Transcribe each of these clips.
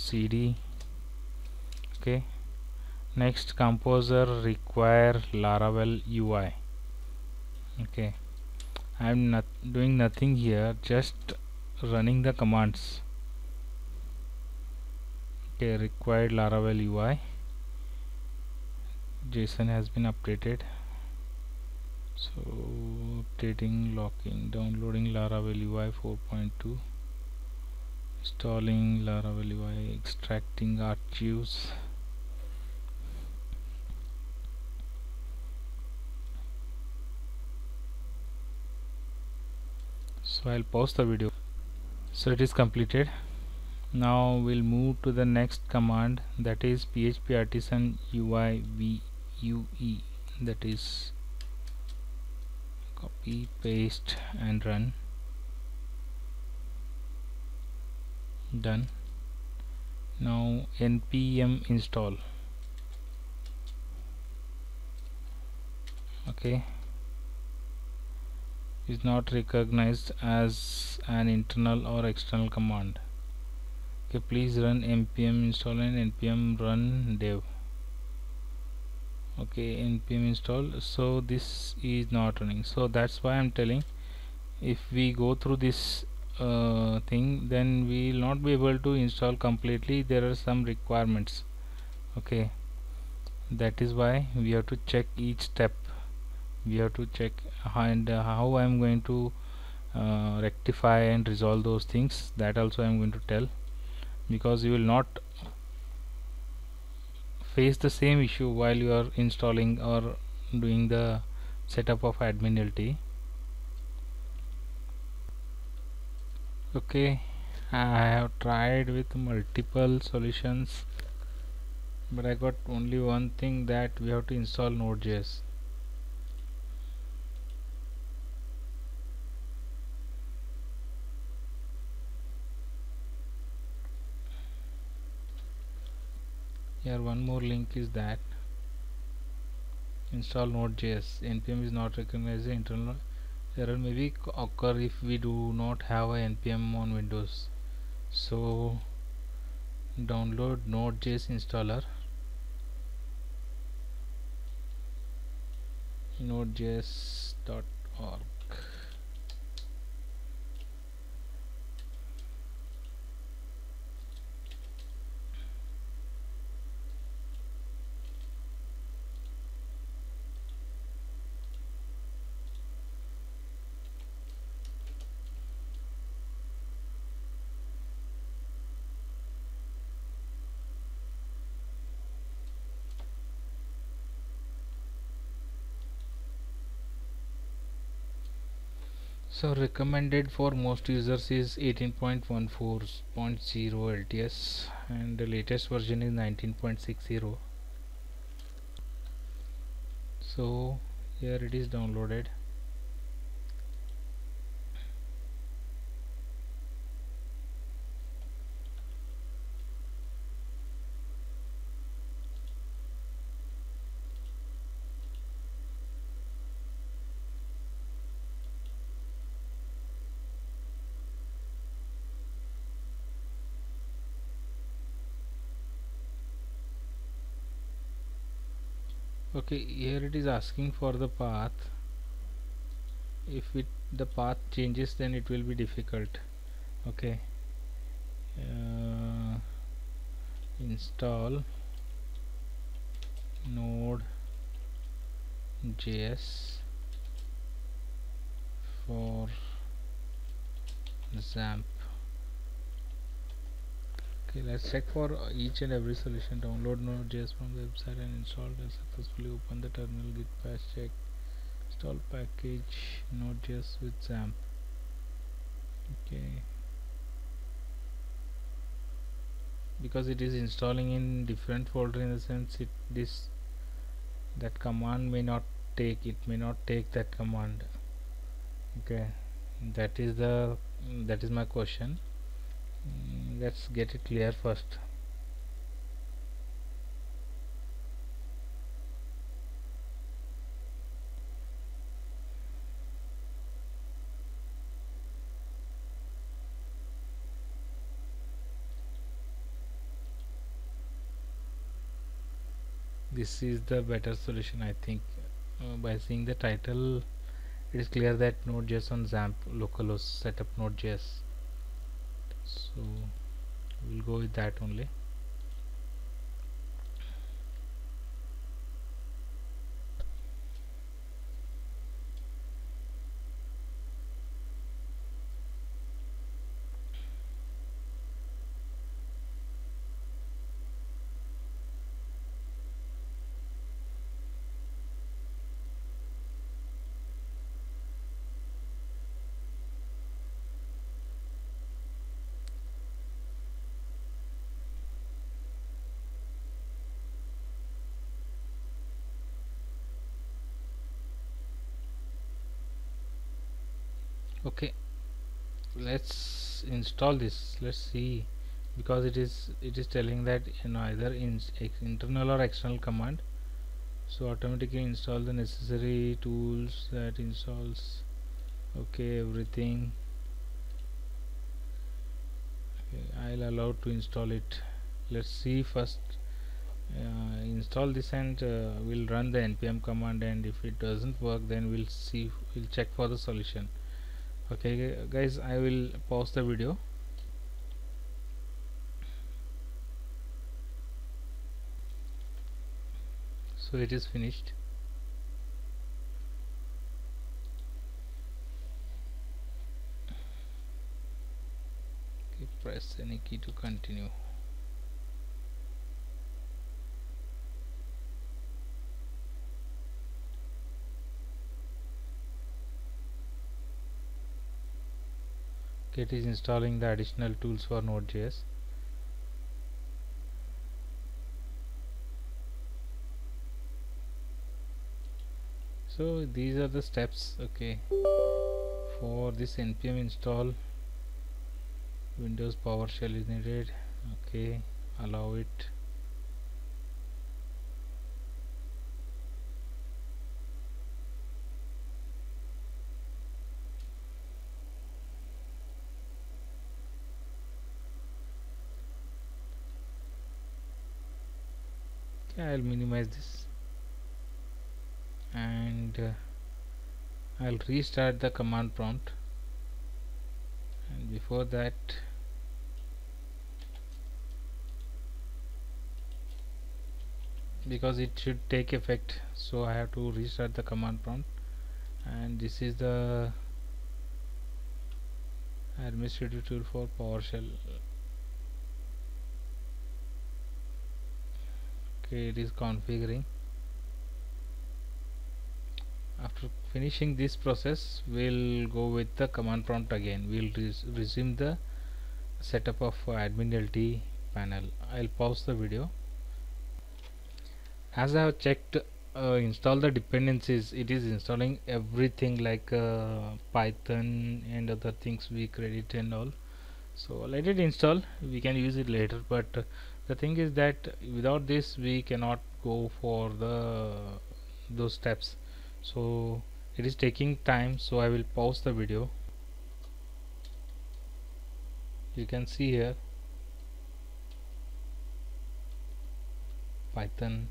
cd. Okay, next composer require Laravel UI. Okay, I'm not doing nothing here, just running the commands. Okay, required Laravel UI, JSON has been updated. So updating, locking, downloading Laravel UI 4.2, installing Laravel UI, extracting archives. So I'll pause the video. So it is completed. Now we'll move to the next command, that is php artisan UI vue, that is copy, paste and run. Done. Now npm install. Okay, is not recognized as an internal or external command. Okay, please run npm install and npm run dev. Okay, npm install, so this is not running, so that's why I'm telling, if we go through this thing, then we will not be able to install completely. There are some requirements. Okay, that is why we have to check each step. We have to check how I'm going to rectify and resolve those things, that also I'm going to tell, because you will not face the same issue while you are installing or doing the setup of admin LT. Okay, I have tried with multiple solutions, but I got only one thing, that we have to install Node.js. Here one more link is that install Node.js. npm is not recognized. Internal error may be occur if we do not have a npm on Windows. So download Node.js installer, nodejs.org. So recommended for most users is 18.14.0 LTS, and the latest version is 19.60. So here it is downloaded. Okay, here it is asking for the path. If the path changes, then it will be difficult. Okay, install Node.js for XAMPP. Okay, let's check for each and every solution. Download Node.js from the website and install and successfully open the terminal. Git patch check. Install package Node.js with XAMPP. Okay, because it is installing in different folder, in the sense that command may not take, that command. Okay, that is my question. Let's get it clear first. This is the better solution, I think. By seeing the title, it is clear that Node.js on XAMPP localhost setup Node.js. So we'll go with that only. Okay, let's install this. Let's see, because it is telling that either in internal or external command. So automatically install the necessary tools that installs. Okay, everything. Okay, I'll allow to install it. Let's see first. Install this and we'll run the npm command, and if it doesn't work then we'll check for the solution. Okay guys, I will pause the video. So it is finished. Okay, press any key to continue. Okay, it is installing the additional tools for Node.js. So these are the steps. Okay, for this npm install, Windows PowerShell is needed. Okay, allow it. Okay, I'll minimize this, and I'll restart the command prompt. And before that, because it should take effect, so I have to restart the command prompt. And this is the administrative tool for PowerShell. Okay, it is configuring. After finishing this process, we'll go with the command prompt again. We'll resume the setup of admin LT panel. I'll pause the video. As I have checked, install the dependencies, it is installing everything like Python and other things we credit and all. So let it install, we can use it later, but the thing is that without this we cannot go for those steps. So it is taking time, so I will pause the video. You can see here Python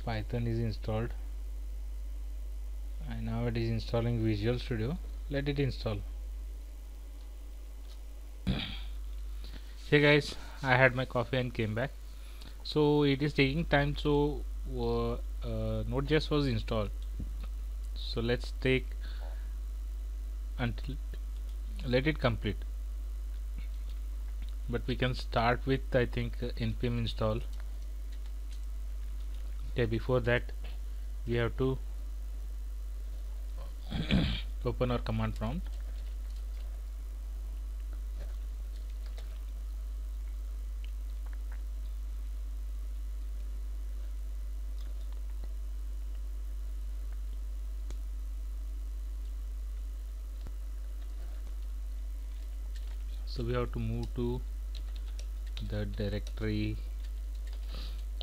is installed, and now it is installing Visual Studio. Let it install. Hey guys, I had my coffee and came back. So it is taking time, so Node.js was installed. So let's take until let it complete. But we can start with, I think, npm install. Okay, before that we have to open our command prompt. So we have to move to the directory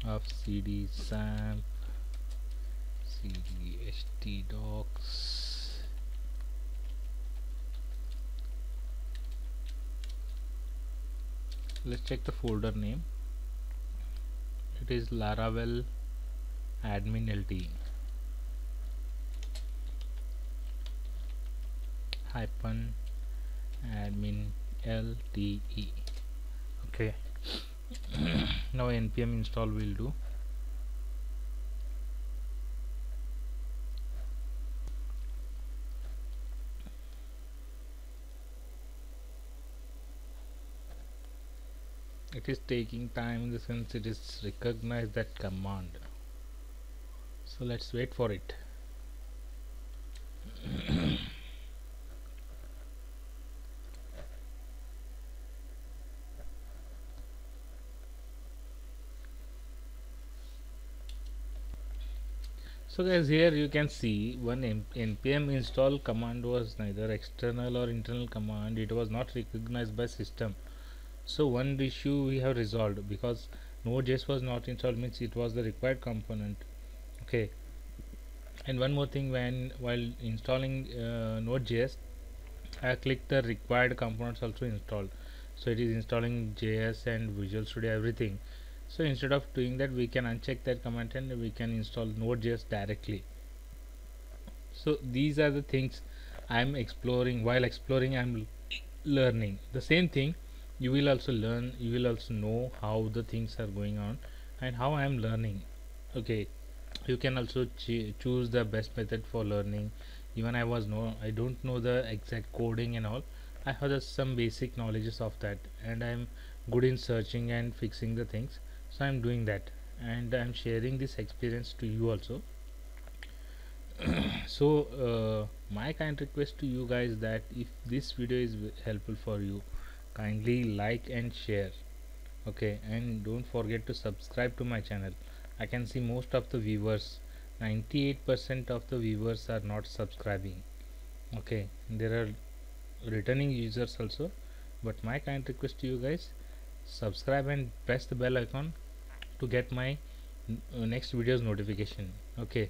of cd xampp, cd htdocs, let's check the folder name. prompt is Laravel admin lt hyphen admin lte. Okay. Now npm install will do. It is taking time in the sense it is recognize that command, so let's wait for it. So guys, here you can see one npm install command was neither external or internal command. It was not recognized by system. So one issue we have resolved, because Node.js was not installed means it was the required component. Okay. And one more thing, while installing Node.js, I click the required components also installed. So it is installing JS and Visual Studio everything. So instead of doing that, we can uncheck that command and we can install Node.js directly. So these are the things I am exploring. While exploring, I am learning the same thing. You will also learn, you will also know how the things are going on and how I am learning. Okay, you can also choose the best method for learning. Even I don't know the exact coding and all. I have just some basic knowledges of that, and I'm good in searching and fixing the things, so I'm doing that, and I'm sharing this experience to you also. So my kind request to you guys that if this video is helpful for you, kindly like and share. Okay, and don't forget to subscribe to my channel. I can see most of the viewers, 98% of the viewers are not subscribing. Okay, there are returning users also, but my kind request to you guys, subscribe and press the bell icon to get my next videos notification. Okay.